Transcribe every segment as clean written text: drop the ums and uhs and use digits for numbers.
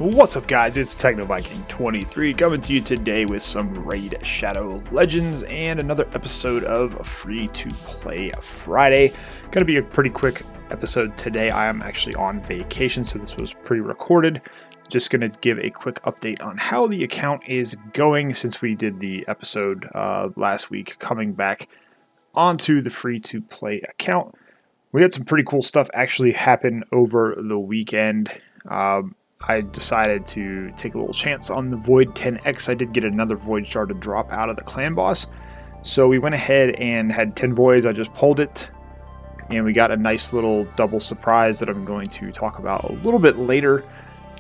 What's up, guys? It's TechnoViking23 coming to you today with some Raid Shadow Legends and another episode of Free to Play Friday. Gonna be a pretty quick episode today. I am actually on vacation, so this was pre-recorded. Just gonna give a quick update on how the account is going since we did the episode last week, coming back onto the Free to Play account. We had some pretty cool stuff actually happen over the weekend. I decided to take a little chance on the Void 10X. I did get another Void Shard to drop out of the clan boss. So we went ahead and had 10 Voids. I just pulled it. And we got a nice little double surprise that I'm going to talk about a little bit later.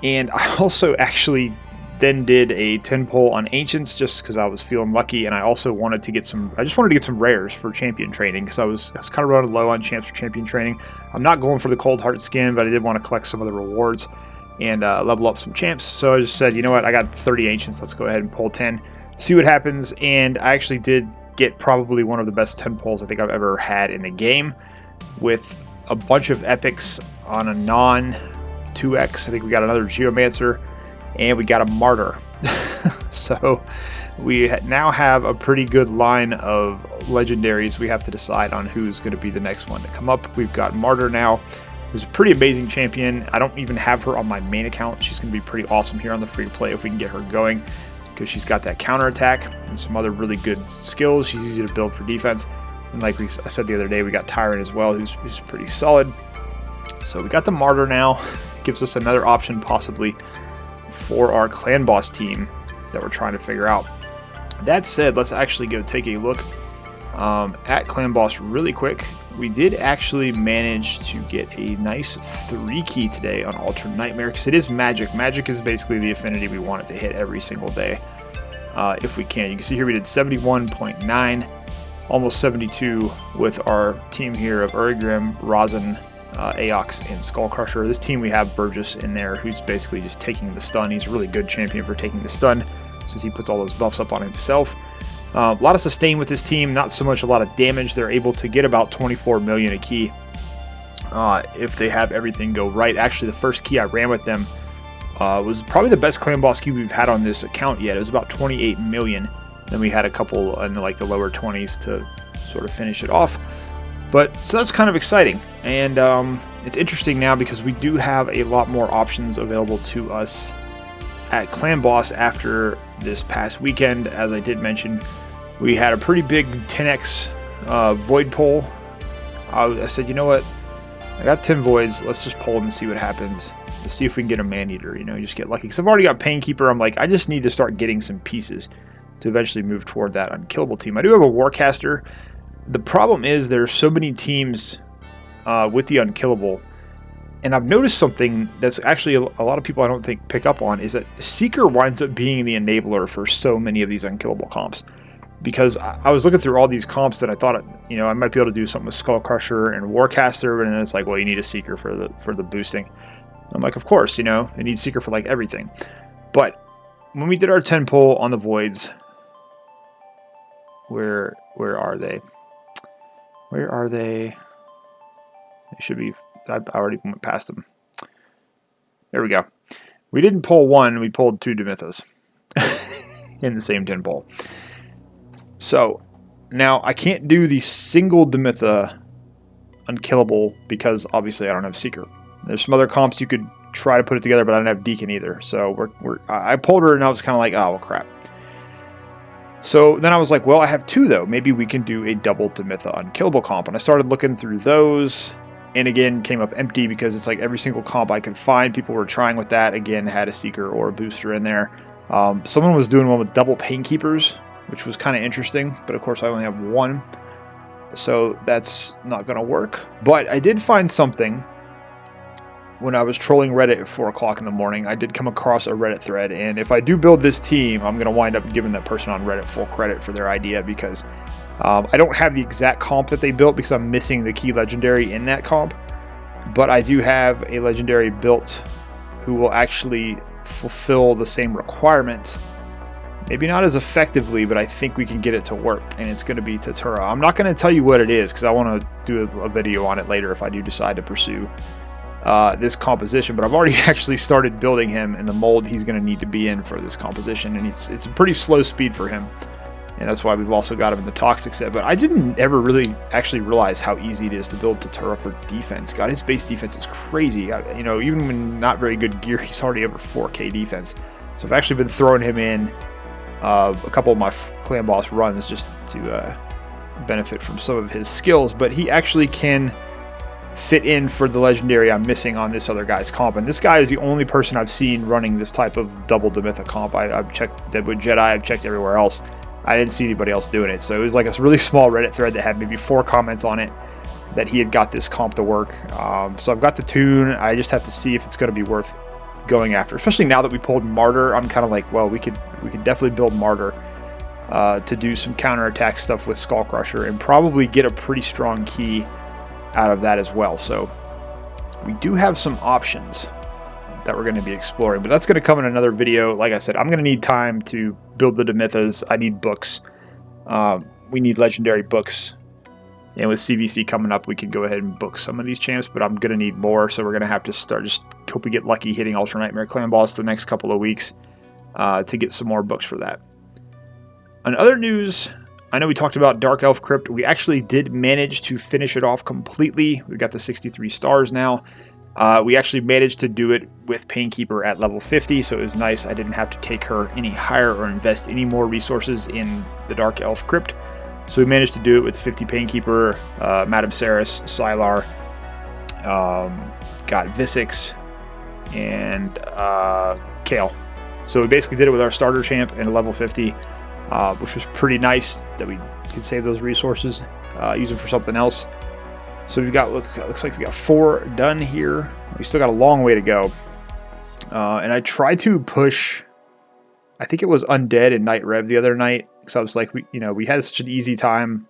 And I also actually then did a 10 pull on Ancients just because I was feeling lucky. And I also wanted to get some, I just wanted to get some rares for champion training because I was kind of running low on champs for champion training. I'm not going for the Cold Heart skin, but I did want to collect some of the rewards and level up some champs. So I just said, you know what, I got 30 Ancients, let's go ahead and pull 10, see what happens. And I actually did get probably one of the best 10 pulls I think I've ever had in the game, with a bunch of epics on a non-2x. I think we got another Geomancer, and we got a Martyr. So we now have a pretty good line of legendaries. We have to decide on who's going to be the next one to come up. We've got Martyr now, who's a pretty amazing champion. I don't even have her on my main account. She's going to be pretty awesome here on the free to play if we can get her going, because she's got that counter attack and some other really good skills. She's easy to build for defense. And like I said the other day, we got Tyrant as well, who's pretty solid. So we got the Martyr now. Gives us another option possibly for our clan boss team that we're trying to figure out. That said, let's actually go take a look at clan boss really quick. We did actually manage to get a nice 3 key today on Ultra Nightmare, because it is magic. Magic is basically the affinity we want it to hit every single day if we can. You can see here we did 71.9, almost 72 with our team here of Urigrim, Rosin, Aox, and Skullcrusher. This team we have Burgess in there, who's basically just taking the stun. He's a really good champion for taking the stun since he puts all those buffs up on himself. A lot of sustain with this team, not so much a lot of damage. They're able to get about 24 million a key if they have everything go right. Actually, the first key I ran with them was probably the best clan boss key we've had on this account yet. It was about 28 million. Then we had a couple in like the lower 20s to sort of finish it off. But so that's kind of exciting, and it's interesting now because we do have a lot more options available to us at clan boss after this past weekend. As I did mention, we had a pretty big 10x void pull. I said, you know what, I got 10 voids, let's just pull them and see what happens. Let's see if we can get a man-eater, you know, just get lucky. Because I've already got Painkeeper. I'm like, I just need to start getting some pieces to eventually move toward that unkillable team. I do have a Warcaster. The problem is there's so many teams with the unkillable. And I've noticed something that's actually a lot of people I don't think pick up on, is that Seeker winds up being the enabler for so many of these unkillable comps. Because I was looking through all these comps that I thought, you know, I might be able to do something with Skullcrusher and Warcaster, and then it's like, well, you need a Seeker for the boosting. I'm like, of course, you know, it needs Seeker for like everything. But when we did our 10 pull on the Voids, where are they? Where are they? They should be. I already went past them. There we go. We didn't pull one, we pulled 2 Demythas in the same 10 pull. So now I can't do the single Demytha unkillable because obviously I don't have Seeker. There's some other comps you could try to put it together, but I don't have Deacon either. So I pulled her and I was kind of like, oh well, crap. So then I was like, well, I have 2 though. Maybe we can do a double Demytha unkillable comp. And I started looking through those. And again, came up empty because it's like every single comp I could find, people were trying with that. Again, had a Seeker or a booster in there. Someone was doing one with double Painkeepers, which was kind of interesting. But of course, I only have 1. So that's not going to work. But I did find something when I was trolling Reddit at 4 o'clock in the morning. I did come across a Reddit thread. And if I do build this team, I'm going to wind up giving that person on Reddit full credit for their idea, because I don't have the exact comp that they built because I'm missing the key legendary in that comp, but I do have a legendary built who will actually fulfill the same requirement. Maybe not as effectively, but I think we can get it to work, and it's going to be Tatura. I'm not going to tell you what it is because I want to do a video on it later if I do decide to pursue this composition, but I've already actually started building him in the mold he's going to need to be in for this composition, and it's a pretty slow speed for him, and that's why we've also got him in the Toxic set. But I didn't ever really actually realize how easy it is to build Tatura for defense. God, his base defense is crazy. You know, even when not very good gear, he's already over 4K defense. So I've actually been throwing him in a couple of my clan boss runs just to benefit from some of his skills, but he actually can fit in for the legendary I'm missing on this other guy's comp, and this guy is the only person I've seen running this type of double Demytha comp. I've checked Deadwood Jedi, I've checked everywhere else. I didn't see anybody else doing it, so it was like a really small Reddit thread that had maybe 4 comments on it that he had got this comp to work. So I've got the tune. I just have to see if it's going to be worth going after, especially now that we pulled Martyr. I'm kind of like, well, we could definitely build Martyr to do some counterattack stuff with Skull Crusher and probably get a pretty strong key out of that as well. So we do have some options that we're going to be exploring, but that's going to come in another video. Like I said, I'm going to need time to build the Demythas. I need books. We need legendary books, and with CVC coming up, we can go ahead and book some of these champs, but I'm going to need more, so we're going to have to start, just hope we get lucky hitting Ultra Nightmare Clan Boss the next couple of weeks to get some more books for that. On other news, I know we talked about Dark Elf Crypt. We actually did manage to finish it off completely. We've got the 63 stars now. We actually managed to do it with Painkeeper at level 50, so it was nice. I didn't have to take her any higher or invest any more resources in the Dark Elf Crypt. So we managed to do it with 50 Painkeeper, Madame Ceres, Sylar, got Visix, and Kale. So we basically did it with our starter champ and a level 50, which was pretty nice that we could save those resources, use them for something else. So we've got, looks like we got 4 done here. We still got a long way to go. And I tried to push, I think it was Undead and Night Rev the other night, because I was like, we had such an easy time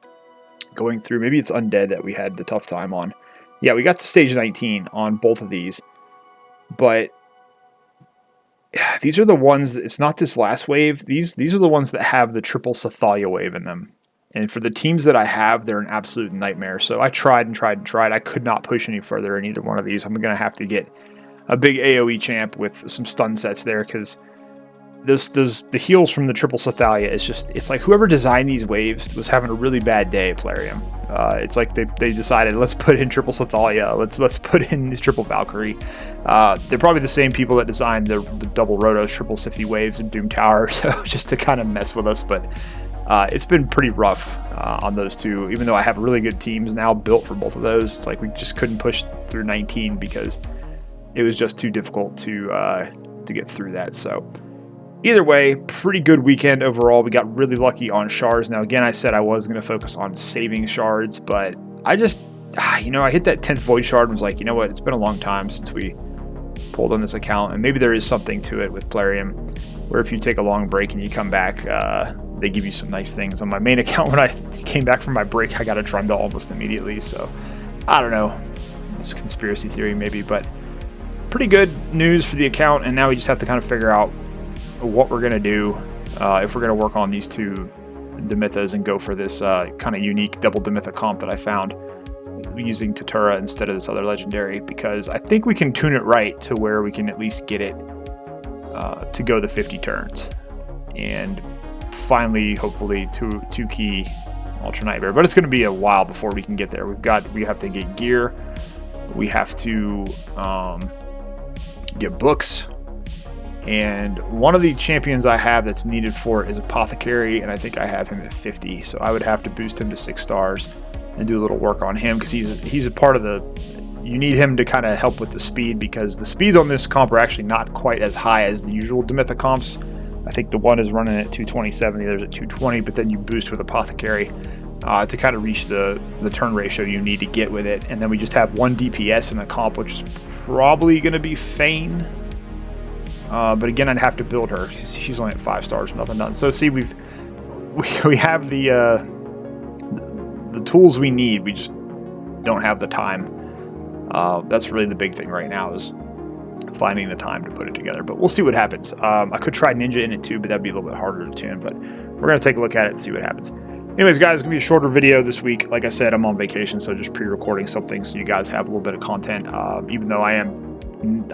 going through. Maybe it's Undead that we had the tough time on. Yeah, we got to stage 19 on both of these, but these are the ones, it's not this last wave. These are the ones that have the triple Sathalia wave in them. And for the teams that I have, they're an absolute nightmare. So I tried and tried and tried. I could not push any further in either one of these. I'm going to have to get a big AoE champ with some stun sets there, because the heals from the triple Sathalia is just, it's like whoever designed these waves was having a really bad day at Plarium. It's like they decided, let's put in triple Sathalia, let's put in this triple Valkyrie. They're probably the same people that designed the double Rotos, triple Siphi waves in Doom Tower, so just to kind of mess with us. But it's been pretty rough on those two, even though I have really good teams now built for both of those. It's like we just couldn't push through 19 because it was just too difficult to get through that. So either way, pretty good weekend overall. We got really lucky on shards. Now, again, I said I was going to focus on saving shards, but I just, I hit that 10th Void Shard and was like, you know what, it's been a long time since we pulled on this account, and maybe there is something to it with Plarium, where if you take a long break and you come back, they give you some nice things. On my main account, when I came back from my break, I got a Trundle almost immediately, so I don't know. It's a conspiracy theory maybe, but pretty good news for the account, and now we just have to kind of figure out what we're going to do if we're going to work on these two Demythas and go for this kind of unique double Demytha comp that I found using Tatura instead of this other legendary, because I think we can tune it right to where we can at least get it to go the 50 turns and finally hopefully two key Ultra Nightmare. But it's going to be a while before we can get there. We have to get gear, we have to get books, and one of the champions I have that's needed for it is Apothecary, and I think I have him at 50, so I would have to boost him to 6 stars and do a little work on him, because he's a part of the, you need him to kind of help with the speed, because the speeds on this comp are actually not quite as high as the usual Demytha comps. I think the one is running at 227, the other's at 220, but then you boost with Apothecary to kind of reach the turn ratio you need to get with it. And then we just have 1 DPS in the comp, which is probably going to be Fane. But again, I'd have to build her. She's only at 5 stars, nothing done. So see, we have the tools we need. We just don't have the time. That's really the big thing right now, is finding the time to put it together. But we'll see what happens. I could try Ninja in it too, but that'd be a little bit harder to tune. But we're going to take a look at it and see what happens. Anyways, guys, it's gonna be a shorter video this week. Like I said, I'm on vacation, so just pre-recording something so you guys have a little bit of content. Even though I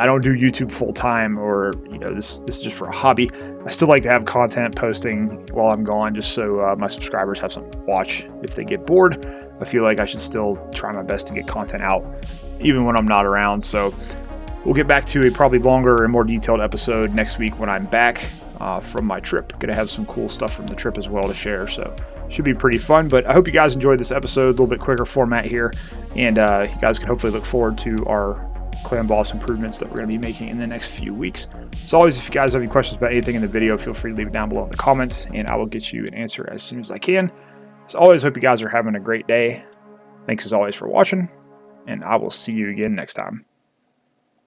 don't do YouTube full time, or this is just for a hobby. I still like to have content posting while I'm gone, just so my subscribers have something to watch if they get bored. I feel like I should still try my best to get content out, even when I'm not around. So we'll get back to a probably longer and more detailed episode next week when I'm back from my trip. Gonna have some cool stuff from the trip as well to share, so should be pretty fun. But I hope you guys enjoyed this episode, a little bit quicker format here, and you guys can hopefully look forward to our clan boss improvements that we're going to be making in the next few weeks. As always, if you guys have any questions about anything in the video, feel free to leave it down below in the comments, and I will get you an answer as soon as I can. As always, hope you guys are having a great day. Thanks as always for watching, and I will see you again next time.